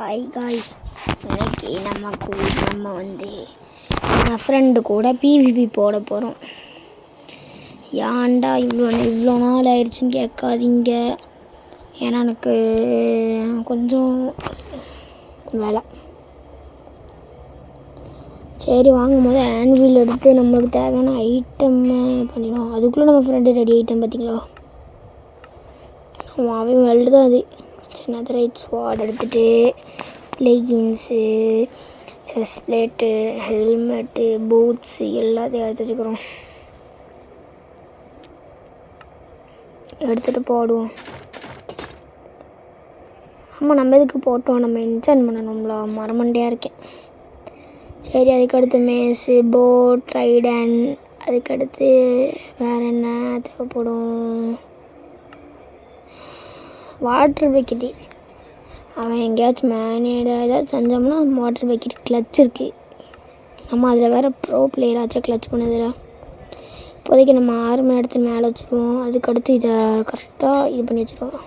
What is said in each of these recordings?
Hi guys, இன்னைக்கு நம்ம என் friend கூட பிவிபி போட போகிறோம். ஏன்டா இவ்வளோ நாள் ஆயிடுச்சுன்னு கேட்காதீங்க. ஏன்னா எனக்கு கொஞ்சம் வேலை. சரி, வாங்கும் போது ஆன்வில் எடுத்து நம்மளுக்கு தேவையான ஐட்டம் பண்ணிடுவோம். அதுக்குள்ளே நம்ம ஃப்ரெண்டு ரெடி ஐட்டம் பார்த்திங்களா? அவன் வெல்டு தான் அது. சின்னது ரைட் ஸ்வாட் எடுத்துகிட்டு leggings, chest plate, helmet, boots எல்லாத்தையும் எடுத்து வச்சுக்கிறோம். எடுத்துகிட்டு போடுவோம். ஆமாம், நம்ம எதுக்கு போட்டோம்? நம்ம என்ஜாய் பண்ணணும்ல. மரமண்டையாக இருக்கேன். சரி, அதுக்கடுத்து மேஸு, போட், ட்ரைடன், அதுக்கடுத்து வேறு என்ன தேவைப்படும்? Water bucket. அவன் எங்கேயாச்சும் ஏதாச்சும் செஞ்சோம்னா வாட்டர் பக்கெட் கிளச் இருக்குது. நம்ம அதில் வேறு ப்ரோ பிளேயராச்சும் கிளச் பண்ணதில்ல. இப்போதைக்கு நம்ம 6 மணி எடுத்து மேலே வச்சுருவோம். அதுக்கடுத்து இதை கரெக்டாக இது பண்ணி வச்சுருவோம்.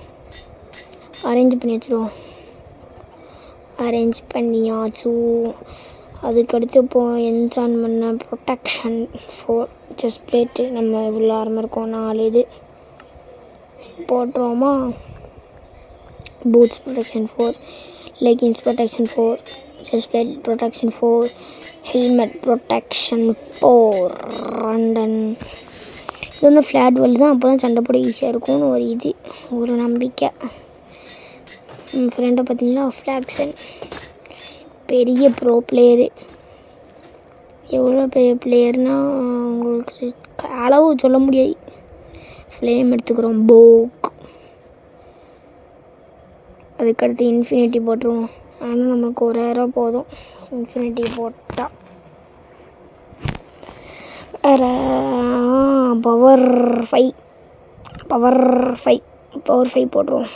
அரேஞ்ச் பண்ணியாச்சும். அதுக்கடுத்து இப்போது என்ஜான் பண்ண ப்ரொடெக்ஷன் 4 செஸ்ட் பிளேட்டு. நம்ம இவ்வளோ ஆரம்பம் இருக்கோம், 4 இது போட்டுருவோமா? Boots protection 4, leggings protection 4, chest plate protection 4, helmet protection 4. இது வந்து ஃப்ளாட் வேர்ல்டு தான். அப்போ தான் சண்டை போட ஈஸியாக இருக்கும்னு ஒரு நம்பிக்கை. ஃப்ரெண்டை பார்த்தீங்களா? ஃப்ளாக்ஸன் பெரிய ப்ரோ பிளேயரு. எவ்வளோ பெரிய பிளேயர்னால் உங்களுக்கு அளவு சொல்ல முடியாது. ஃப்ளேம் எடுத்துக்கிறோம். போக். அதுக்கடுத்து இன்ஃபினிட்டி போட்டுருவோம். ஆனால் நமக்கு ஒரு ஏரம் போதும் இன்ஃபினிட்டி போட்டால். வேறு பவர் 5 போட்டுருவோம்.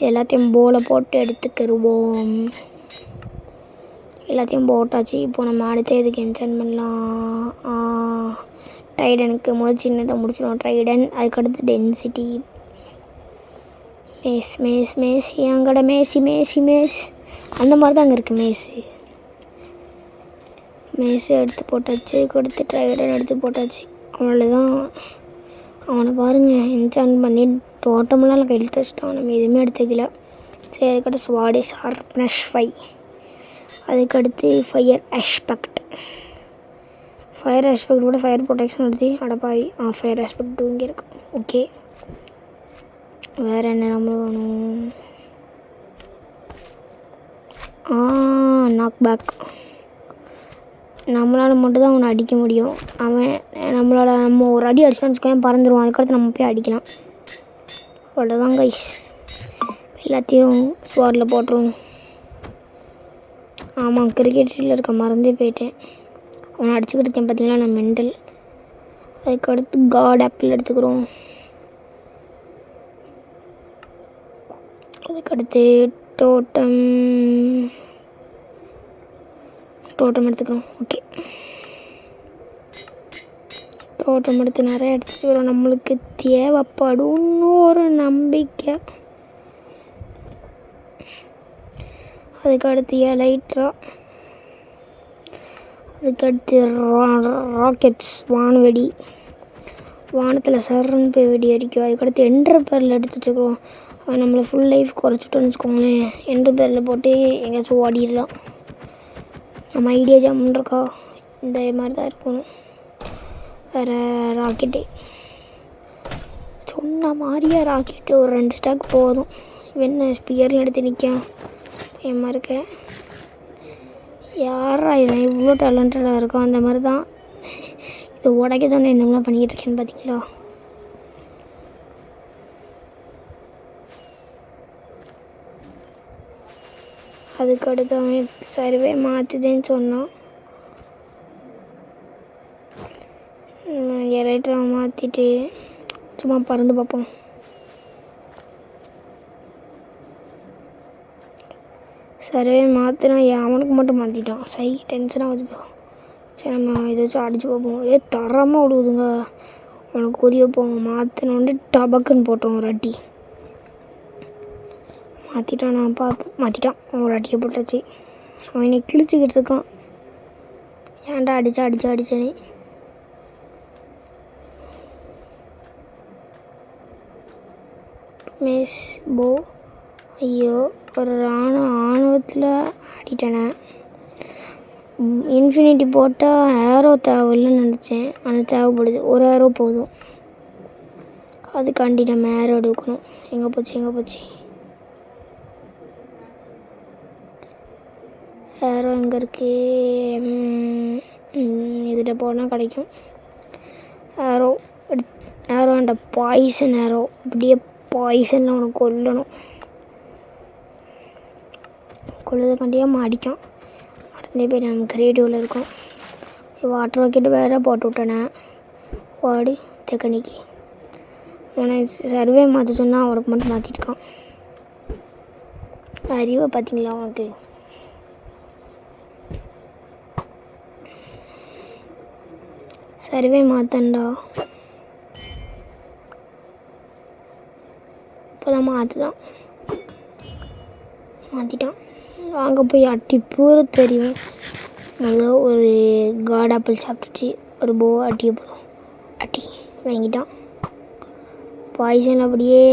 எல்லாத்தையும் போல போட்டு எடுத்துக்கிடுவோம். எல்லாத்தையும் போட்டாச்சு. இப்போ நம்ம அடுத்த இதுக்கு என்ஜாய் பண்ணலாம். ட்ரைடனுக்கு முதல் சின்னதை முடிச்சிடுவோம். ட்ரைடன், அதுக்கடுத்து டென்சிட்டி, மேஸ் எங்கட மேஸ் அந்த மாதிரி தான் அங்கே இருக்குது. மேஸு எடுத்து போட்டாச்சு. கொடுத்து ட்ரைடன் எடுத்து போட்டாச்சு. அவ்வளோதான். அவனை பாருங்கள், என்ஜான் பண்ணி டோட்டமெல்லாம் கையில் தச்சிட்டான். நம்ம எதுவுமே எடுத்துக்கல. சரி, அதுக்கடுத்து ஸ்வாடு ஷார்ப்னஸ் 5. அதுக்கடுத்து ஃபயர் ஆஸ்பெக்ட் கூட ஃபயர் ப்ரொடெக்ஷன் எடுத்து அடப்பாய். ஃபயர் ஆஸ்பெக்ட் 2 இங்கே இருக்குது. ஓகே, வேறு என்ன நம்மளுக்கு வேணும்? Knock back. நம்மளால் மட்டும்தான் அவனை அடிக்க முடியும். நம்ம ஒரு அடி அடிச்சோன்னு வச்சுக்கோங்க, பறந்துடுவான். அதுக்கடுத்து நம்ம போய் அடிக்கலாம். அவ்வளோதான் கைஸ். எல்லாத்தையும் ஸ்வாடில் போட்டுருவோம். ஆமாம், கிரிக்கெட்டில் இருக்க மறந்தே போயிட்டேன். அவனை அடிச்சுக்கிட்டு இருக்கேன் பார்த்தீங்களா, நான் மெண்டல். அதுக்கடுத்து காட் ஆப்பிள் எடுத்துக்கிறோம். அதுக்கடுத்து டோட்டம் எடுத்துக்கிறோம். ஓகே, டோட்டம் எடுத்து நிறைய எடுத்துக்கிறோம். நம்மளுக்கு தேவைப்படும்னு ஒரு நம்பிக்கை. அதுக்கடுத்து எலைட்ரா. அதுக்கடுத்து ராக்கெட்ஸ், வானவெடி. வானத்தில் சர்ன்னு போய் வெடி அடிக்கும். அதுக்கடுத்து என்டர் பேரில் எடுத்து வச்சுக்கிறோம். அவன் நம்மளை ஃபுல் லைஃப் குறைச்சிட்டோன்னு வச்சுக்கோங்களேன். என்டர் பேரில் போட்டு எங்கேயாச்சும் ஓடிடலாம். நம்ம ஐடியா ஜாமுன் இருக்கா? இந்த மாதிரி தான் இருக்கணும். வேறு ராக்கெட்டு சொன்ன மாதிரியே ராக்கெட்டு ஒரு 2 ஸ்டாக் போதும். என்ன ஸ்பியரில் எடுத்து நிற்கான் ஏமா இருக்க? யாரா இவன் இவ்வளோ டேலண்டடாக இருக்கும்? அந்த மாதிரி தான் இது உடைக்க தானே என்னெல்லாம் பண்ணிக்கிட்டு இருக்கேன்னு பார்த்தீங்களா? அதுக்கடுத்து அவன் சர்வே மாற்றுதுன்னு சொன்னான். எலைட்ரா மாற்றிட்டு சும்மா பறந்து பார்ப்போம். சர்வே மாற்றினா அவனுக்கு மட்டும் மாற்றிட்டான். டென்ஷனாக வச்சுப்போம். சரி, நம்ம ஏதாச்சும் அடித்து பார்ப்போம். தரமாக விடுதுங்க. அவனுக்கு குறிய போங்க. மாற்றினோண்டு டபக்குன்னு போட்டோம் ஒரு அடி. மாற்றிட்டான். நான் மாற்றிட்டான். ஒரு அடியை போட்டாச்சு. அவன் என்னை கிழிச்சிக்கிட்டு இருக்கான். ஏன்டா அடிச்சேனே. மிஸ் போ. ஐயோ, ஒரு ஆணவத்தில் ஆடிட்டேனே. இன்ஃபினிட்டி போட்டால் ஏரோ தேவையில்லைன்னு நினச்சேன். ஆனால் தேவைப்படுது. ஒரு ஏரோ போதும். அதுக்காண்டி நம்ம ஏரோ எடுக்கணும். எங்கே போச்சு ஏரோ எங்கே இருக்குது? இதில் போனால் கிடைக்கும். ஏரோ அந்த பாய்சன் ஏரோ. அப்படியே பாய்சனில் அவனை கொள்ளுறதுக்காண்டியாக அடிக்கான். மறந்தே போய் நம்ம கிரியேட்டிவில் இருக்கோம். வாட்டர் ராக்கெட்டு வேறு போட்டு விட்டேனே. வாடி தெக்கனிக்கு அவனை சர்வே மாற்ற சொன்னால் அவனுக்கு மட்டும் மாற்றிருக்கான். அறிவை பார்த்தீங்களா அவனுக்கு? சர்வே மாற்றண்டா. இப்போதான் மாற்றிட்டான். அங்கே போய் அட்டி பூரா தெரியும். முதல்ல ஒரு காட் ஆப்பிள் சாப்பிட்டுட்டு ஒரு போ அட்டியை போடும். அட்டி வாங்கிட்டான். பாய்சன் அப்படியே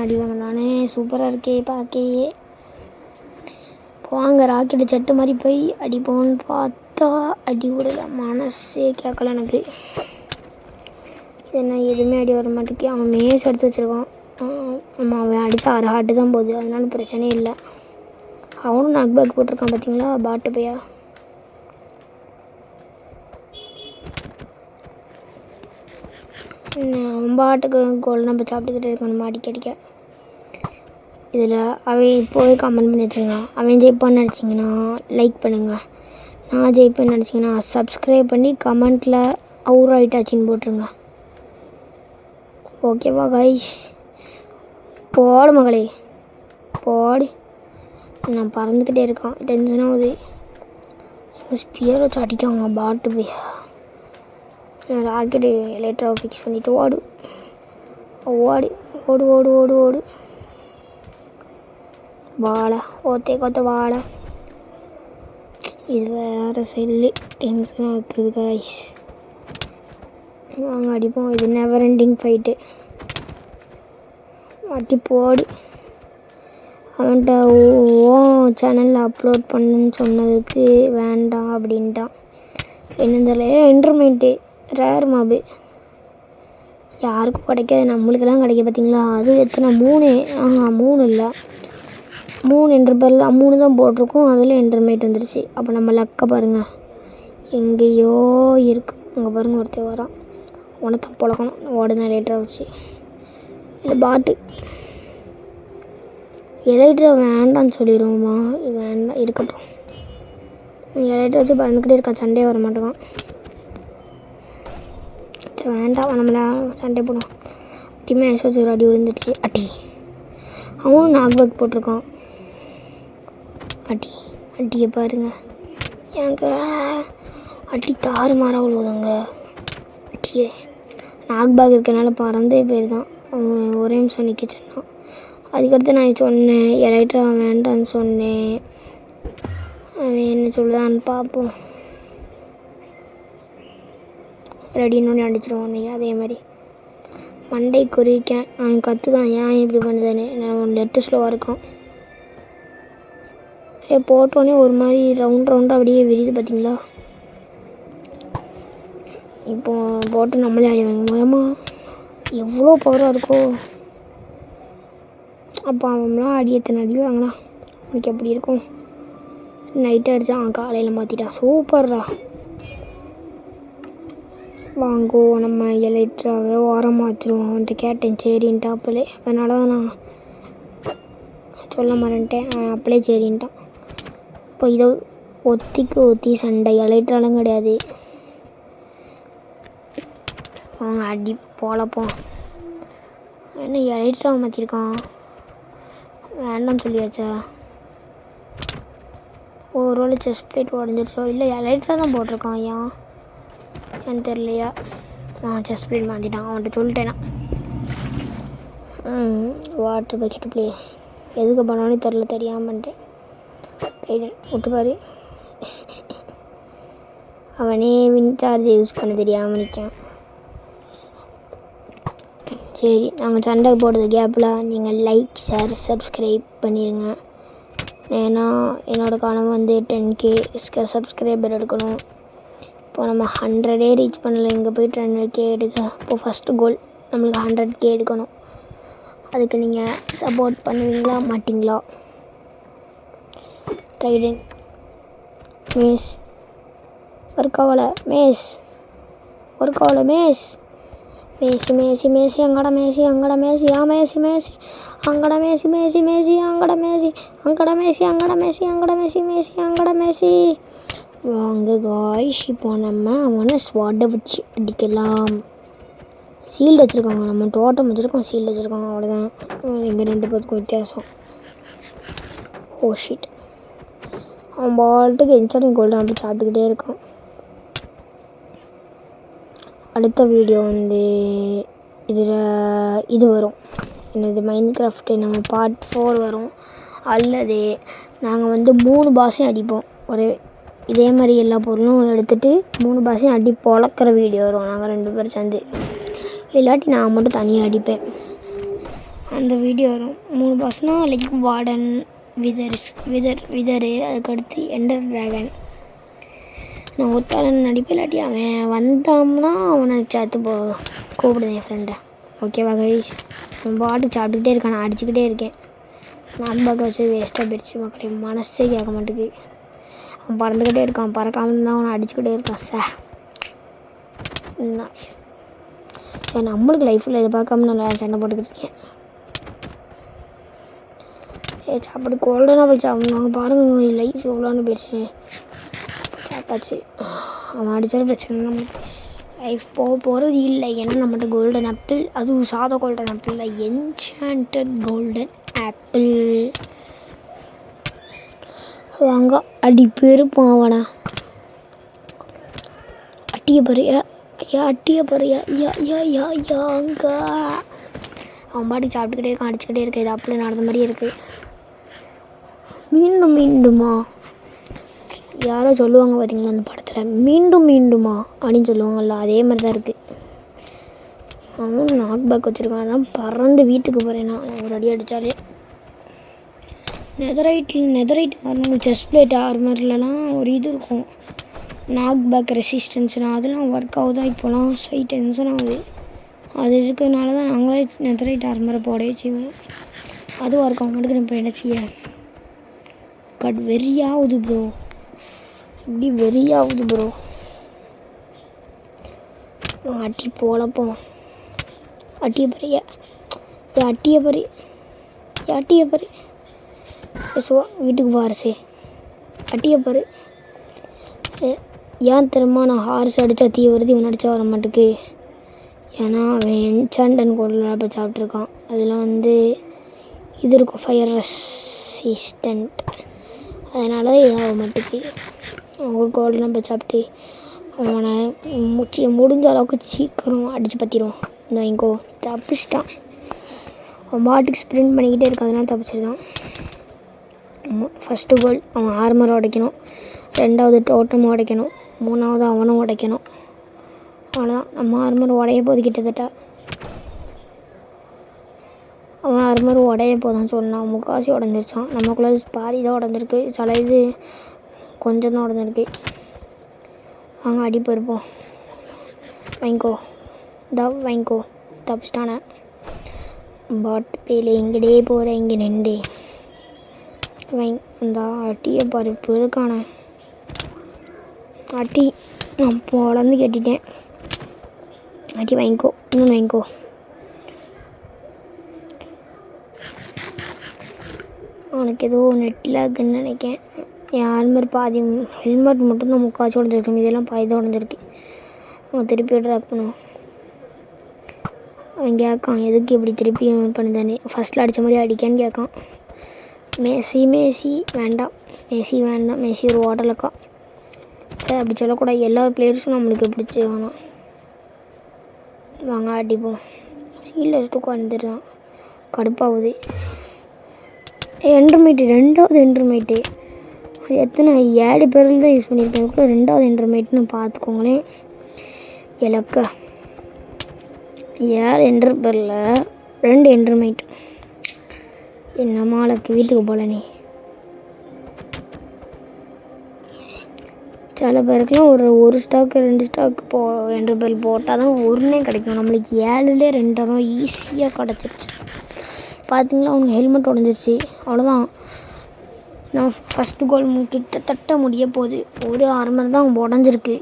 அடி வாங்கினானே. சூப்பராக இருக்கே பார்க்கையே. வாங்க ராக்கெட்டு சட்டு மாதிரி போய் அடிப்போன்னு பார்த்தா அடி விடல. மனசே கேட்கல எனக்கு. என்ன எதுவுமே அடி வர மாட்டேக்கு. அவன் மேஸ் எடுத்து வச்சுருக்கான். அவன் அடித்தா 6 ஹார்ட்டு தான் போகுது. அதனால பிரச்சனையே இல்லை. அவனும் நாக் பேக் போட்டிருக்கான் பார்த்தீங்களா? பாட்டு பையா. அவன் பாட்டுக்கு கோல் நம்ம சாப்பிட்டுக்கிட்டு இருக்கணும் அடிக்கடிக்க. இதில் அவன் இப்போவே கமெண்ட் பண்ணி வச்சுருங்க. அவன் ஜெயிப்பான்னு நினச்சிங்கன்னா லைக் பண்ணுங்கள். நான் ஜெயிப்பேன்னு நினச்சிங்கன்னா சப்ஸ்கிரைப் பண்ணி கமெண்ட்டில் அவுர் ஆயிட்டாச்சின்னு போட்டுருங்க. ஓகேவா கைஸ்? போடு மகளே போடு. நான் பறந்துக்கிட்டே இருக்கான். டென்ஷன் ஆகுது. எங்கள் ஸ்பியர் வச்சு அடிக்காங்க பாட்டு போய். நான் ராக்கெட்டு எலக்ட்ராவை ஃபிக்ஸ் பண்ணிவிட்டு ஓடு. வாழை கொத்த வாழை. இது வேறு செல்லு. டென்ஷனாக இருக்குது கைஸ். வாங்க அடிப்போம். இது நெவர் எண்டிங் ஃபைட்டு. அடி போடு. அவன்கிட்ட சேனலில் அப்லோட் பண்ணுன்னு சொன்னதுக்கு வேண்டாம் அப்படின்ட்டான். என்னதில் இன்டர்மேட்டு ரேர் மாபு யாருக்கும் கிடைக்காது. நம்மளுக்கெல்லாம் கிடைக்க பார்த்தீங்களா? அது எத்தனை 3 இல்லை 3 இன்டர்பெல்ல 3 தான் போட்டிருக்கோம். அதில் இன்டர்மேட் வந்துருச்சு. அப்போ நம்ம லக்கை பாருங்கள். எங்கேயோ இருக்குது. அங்கே பாருங்கள் ஒருத்தர் வரான். உனத்தான் பழக்கணும். ஓடுனா லேட்டராக வச்சு. இல்லை பாட்டு எலைட்ரா வேண்டான்னு சொல்லிடுவோமா? வேண்டாம் இருக்கட்டும். எலைட்ரா வச்சு பறந்துக்கிட்டே இருக்கா. சண்டே வர மாட்டேங்கான். சரி வேண்டாம். நம்மள சண்டே போடுவோம். டீமே வச்சு ஒரு அடி விழுந்துடுச்சு. அடி. அவனும் நாக் பேக் போட்டிருக்கான். அடியை பாருங்க. ஏங்க அடி தாறு மாற விழுவுதுங்க. அடியே நாக் பேக் இருக்கனால பறந்தே போயிருந்தான். அவன் ஒரே நிமிஷம் நிற்க சொன்னான். அதுக்கடுத்து நான் சொன்னேன் எலைட்ரா வேண்டான்னு சொன்னேன். அவன் என்ன சொல்லுதான்னு பார்ப்போம். ரெடின்னு அடிச்சிடுவான். அதே மாதிரி மண்டை குறிக்கேன். அவன் கற்றுதான் ஏன் இப்படி பண்ணுதானே. நான் நெட்டு ஸ்லோவாக இருக்கான். போட்டோன்னே ஒரு மாதிரி ரவுண்டாக அப்படியே விரியுது பார்த்தீங்களா? இப்போ போட்டு நம்மளே அடி வாங்க முடியாமா? எவ்வளோ பவராக இருக்கோ. அப்போ அவன்லாம் அடி எத்தனை அடி வாங்கினா அவனுக்கு எப்படி இருக்கும்? நைட்டு அடித்தான். அவன் காலையில் மாற்றிட்டான். சூப்பர்ரா. வாங்கோ நம்ம எலைட்ராவே ஓரமாக வச்சுருவோம். அவன்கிட்ட கேட்டேன் சரின்ட்டா அப்பலே. அதனால தான் நான் சொல்ல மாட்டேன்ட்டேன். அவன் அப்பளே சரின்ட்டான். இப்போ இதை ஒத்தி சண்டை எலைட்ராலும் கிடையாது. அவங்க அடி போலப்போம். என்ன எலைட்ரா மாற்றிருக்கான்? வேண்டாம்னு சொல்லியாச்சா? ஒரு ரோல் செஸ்ட் பிளேட் உடஞ்சிருச்சோ? இல்லை எலைட்ரா தான் போட்டிருக்கான். ஏன்னு தெரியலையா? செஸ்ட் பிளேட் மாற்றிட்டான். அவன்கிட்ட சொல்லிட்டேனா. வாட்டர் பக்கெட் ப்ளே எதுக்கு பண்ணோன்னு தெரியாமல் பண்ணிட்டேன். ரைடன் விட்டுப்பாரு. அவனே வின்சார்ஜ் யூஸ் பண்ண தெரியாமல் நிற்கான். சரி, நாங்கள் சண்டை போடுறது கேப்பில் நீங்கள் லைக், ஷேர், சப்ஸ்கிரைப் பண்ணிடுங்க. ஏன்னா என்னோடய கனவு வந்து 10K சப்ஸ்கிரைபர் எடுக்கணும். இப்போ நம்ம 100 ரீச் பண்ணலை. இங்கே போய் 200K எடுக்க. இப்போ ஃபஸ்ட்டு கோல் நம்மளுக்கு 100K எடுக்கணும். அதுக்கு நீங்கள் சப்போர்ட் பண்ணுவீங்களா மாட்டிங்களா? ரைடன் மேஸ் ஒரு கவலை மேஸ் மேசி அங்கட மேசி வாங்க காய்ஸ், இப்போ நம்ம அவனை ஸ்வாட்டை வச்சு அடிக்கலாம். சீல்டு வச்சுருக்காங்க, நம்ம டோட்டம் வச்சுருக்கோம், சீல்டு வச்சுருக்காங்க, அவ்வளோதான். எங்கள் 2 பேருக்கும் வித்தியாசம். ஓ ஷிட், அவன் பாட்டுக்கு இன்ஸ்டன்ட் கோல்டு அப்படி சாப்பிட்டுக்கிட்டே இருக்கான். அடுத்த வீடியோ வந்து இது வரும், என்னது மைன்கிராஃப்ட் நம்ம பார்ட் 4 வரும். அல்லது நாங்கள் வந்து 3 பாஸையும் அடிப்போம். இதே மாதிரி எல்லா பொருளும் எடுத்துகிட்டு 3 பாஸையும் அடி பொழக்கிற வீடியோ வரும். நாங்கள் 2 பேரும் சேர்ந்து, இல்லாட்டி நான் மட்டும் தனியாக அடிப்பேன். அந்த வீடியோ வரும். 3 பாஸ்னால் லைக் வார்டன், விதரு, அதுக்கடுத்து எண்டர் ட்ராகன். நான் ஒத்தாளன் நடிப்பேன். இல்லாட்டி அவன் வந்தான்னா அவனை சேர்த்து கூப்பிடுவேன் என் ஃப்ரெண்டை. ஓகேவா கைஸ்? அவன் பாட்டுக்கு சாப்பிட்டுக்கிட்டே இருக்கான், நான் அடிச்சுக்கிட்டே இருக்கேன். நான் பார்க்க வச்சு வேஸ்ட்டாக போயிடுச்சு மக்களே, மனசே கேட்க மாட்டேங்குது. அவன் பறந்துக்கிட்டே இருக்கான், பறக்காமல் இருந்தால் அவனை அடிச்சுக்கிட்டே இருக்கான். நம்மளுக்கு லைஃப்பில் இதை பார்க்காம நல்லா சண்டை போட்டுக்கிட்டு இருக்கேன். சாப்பாடு கோல்டனாக போய் சாப்பிடுவாங்க பாருங்க, லைஃப் எவ்வளோன்னு போயிடுச்சு. சாப்பாச்சு அவன் அடித்தாலும் பிரச்சனை இல்லை, நம்மளுக்கு லைஃப் போகிறது இல்லை. ஏன்னா நம்மகிட்ட கோல்டன் ஆப்பிள், அதுவும் சாதா கோல்டன் ஆப்பிள் இல்லை, என்சாண்டட் கோல்டன் ஆப்பிள். வாங்க அடி பெருப்பான் அவனை. அட்டிய பறியா அங்க அவன் பாட்டுக்கு சாப்பிட்டுக்கிட்டே இருக்கான், அடிச்சுக்கிட்டே இருக்கு. இது அப்படியே நடந்த மாதிரியே இருக்குது. மீண்டுமா யாரோ சொல்லுவாங்க பார்த்தீங்களா அந்த படத்தில், மீண்டுமா அப்படின்னு சொல்லுவாங்கள்ல, அதே மாதிரி தான் இருக்குது. அவன் நாக் பேக் வச்சுருக்கான், அதான் பறந்து வீட்டுக்கு போகிறேன் நான் ஒரு அடி அடித்தாலே. நெதரைட் ஆர்மர், செஸ்ட் பிளேட் ஆர்மர்லலாம் ஒரு இது இருக்கும், நாக் பேக் ரெசிஸ்டன்ஸ்னா, அதெல்லாம் ஒர்க் ஆகுதான். இப்போலாம் டென்ஷன் ஆகுது. அது இருக்கிறதுனால தான் நாங்களே நெதரைட் ஆர்மரை போட வச்சுக்குவோம். அது ஒர்க் ஆக மாட்டேங்குது. இப்போ என்ன செய்ய? வெறியாகுது ப்ரோ, இப்படி வெறியாகுது ப்ரோ. அட்டி போலப்போம். அட்டிய பறி சுவா வீட்டுக்கு பாரசே. அட்டிய பாரு. ஏன் தெரியுமா நான் ஹார்ஸ் அடித்தா தீ வருது, இவன் அடித்தா வர மாட்டேக்கு? ஏன்னா அவன் என்சாண்டன் கோல்டில் போய் சாப்பிட்ருக்கான். அதில் வந்து இது இருக்கும், ஃபயர் ரெசிஸ்டண்ட், அதனால தான் இதாக மாட்டேக்கு. ஒரு கோல்டெலாம் போய் சாப்பிட்டு அவனை முடிஞ்ச அளவுக்கு சீக்கிரம் அடித்து பற்றிடுவான். இந்த வாங்கிக்கோ, தப்பிச்சிட்டான். அவன் பாட்டுக்கு ஸ்ப்ரிண்ட் பண்ணிக்கிட்டே இருக்கான், அதனால தப்பிச்சிருந்தான். ஃபஸ்ட்டு கோல் அவன் ஆர்மரை உடைக்கணும், 2வது டோட்டம் உடைக்கணும், 3வது அவனும் உடைக்கணும். அவ்வளோதான், நம்ம ஆர்மர் உடைய போது கிட்டத்தட்ட. அவன் ஆர்மர் உடைய போதான்னு சொன்னான், முக்காசி உடஞ்சிருச்சான். நமக்குள்ளே பாதி தான் உடஞ்சிருக்கு, சில இது கொஞ்சம் தான் உடஞ்சிருக்கு. வாங்க அடிப்பு இருப்போம். வாங்கிக்கோ தப்பிச்சிட்டானே. பாட் பேல எங்கடே போகிற, இங்கே நின்று அந்த அட்டியை பருப்பு இருக்கானே. அட்டி நான் பொழந்து கட்டிட்டேன். அட்டி வாங்கிக்கோ, இன்னொன்று வாங்கிக்கோ. அவனுக்கு ஏதோ நெட்லாக்குன்னு நினைக்கேன். என் ஆர்மர் பாதி, ஹெல்மெட் மட்டும் தான் முக்காச்சு உடஞ்சிருக்கு, இதெல்லாம் பாதி தான் உடஞ்சிருக்கு. அவன் திருப்பி ட்ராக் பண்ணுவான். அவன் கேட்கான், எதுக்கு இப்படி திருப்பி பண்ணுதானே, ஃபஸ்ட்டில் அடித்த மாதிரி அடிக்கான்னு கேட்கான். மேசி வேண்டாம், மேசி ஒரு ஓட்டலக்கா. சரி அப்படி சொல்லக்கூடாது, எல்லா பிளேயர்ஸும் நம்மளுக்கு பிடிச்சி வேணாம். வாங்க அடிப்போம். சீல் வச்சுட்டு உட்காந்துருக்கான், கடுப்பாகுது. என்டர்மேட்டு 2வது என்டர்மேட்டு. அது எத்தனை 7 பேரில் தான் யூஸ் பண்ணியிருக்கேன். இதுக்குள்ளே 2வது என்டர்மேட்னு பார்த்துக்கோங்களேன். இலக்க 7 என்டர் பேரில் 2 என்டர்மேட். என்னம்மா இலக்கு வீட்டுக்கு போகல நீ. சில பேருக்குலாம் ஒரு ஸ்டாக்கு 2 ஸ்டாக்கு என்டர் பேர் போட்டால் தான் ஒருனே கிடைக்கும். நம்மளுக்கு 7லே 2 ஈஸியாக கிடச்சிருச்சு. பார்த்தீங்களா அவனுக்கு ஹெல்மெட் உடஞ்சிருச்சு. அவ்வளோதான். நான் ஃபஸ்ட்டு கோல் கிட்டத்தட்ட முடிய போகுது. ஒரு ஆர்மர் தான் உடஞ்சிருக்கு.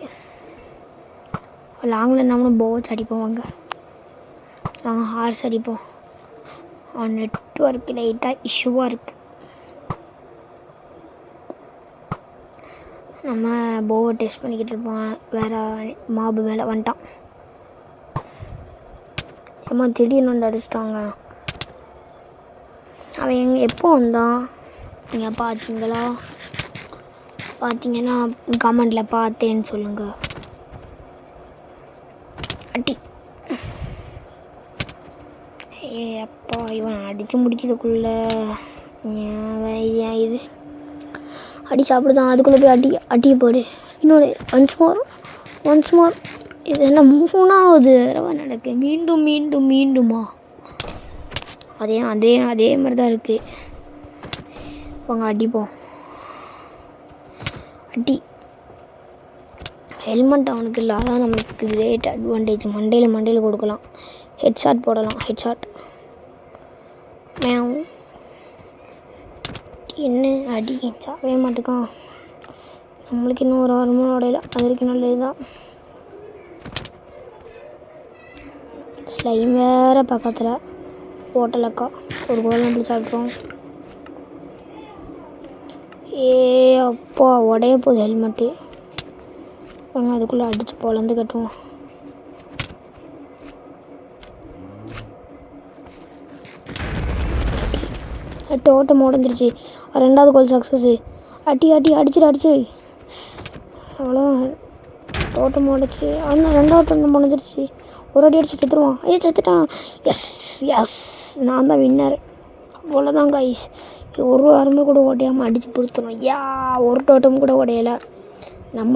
லாங்கில் நம்மளும் போவச்சு அடிப்போம். வாங்க நாங்கள் ஹார்ஸ் அடிப்போம். நெட்ஒர்க் லைட்டாக இஷ்யூவாக இருக்குது. நம்ம போவை டெஸ்ட் பண்ணிக்கிட்டு இருப்போம். வேறு மாபு மேலே வந்துட்டான். ஏம்மா திடீர்னு வந்து அடிச்சிட்டாங்க. அவன் எப்போ வந்தான் நீங்கள் பார்த்தீங்களா? பார்த்தீங்கன்னா கமெண்டில் பார்த்தேன்னு சொல்லுங்கள். அடி அப்பா இவன் அடித்து முடிக்கிறதுக்குள்ளே இது அடி சாப்பிடுதான். அதுக்குள்ளே போய் அடியை போடு. இன்னொரு ஒன்ஸ் மோர். இது என்ன 3வது தடவை நடக்கு. மீண்டுமா? அதே மாதிரி தான் இருக்குது. வாங்க அடிப்போம். அடி. ஹெல்மெட் அவனுக்கு இல்லை. அதான் நம்மளுக்கு கிரேட் அட்வான்டேஜ். மண்டையில் கொடுக்கலாம். ஹெட்ஷாட் போடலாம். Headshot ma'am. என்ன அடி சாவே மாட்டுக்கான். நம்மளுக்கு இன்னும் ஒரு 6 மணி உடையில. அது வரைக்கும் நல்லது தான். ஸ்லைம் வேறு பக்கத்தில் ஹோட்டலக்கா ஒரு கோல் அப்படி சாப்பிட்றோம். அப்பா உடைய போகுது ஹெல்மெட்டு. வாங்க அதுக்குள்ளே அடித்து பொழந்து கட்டுவோம். ஓட்டம் உடஞ்சிருச்சு. 2வது கோல் சக்ஸஸ்ஸு. அடிச்சிடு. அவ்வளோதான். ஓட்டம் உடச்சி ஆனால் 2வது ஓட்டம் முடிஞ்சிருச்சு. ஒரு அடி அடிச்சு செத்துருவான். செத்துட்டான். எஸ் நான் தான் வின்னர். அவ்வளோதான் கைஸ். ஒரு வாரமும் கூட ஓடையாமல் அடித்து பொறுத்துடும். ஒரு டோட்டம் கூட உடையலை. நம்ம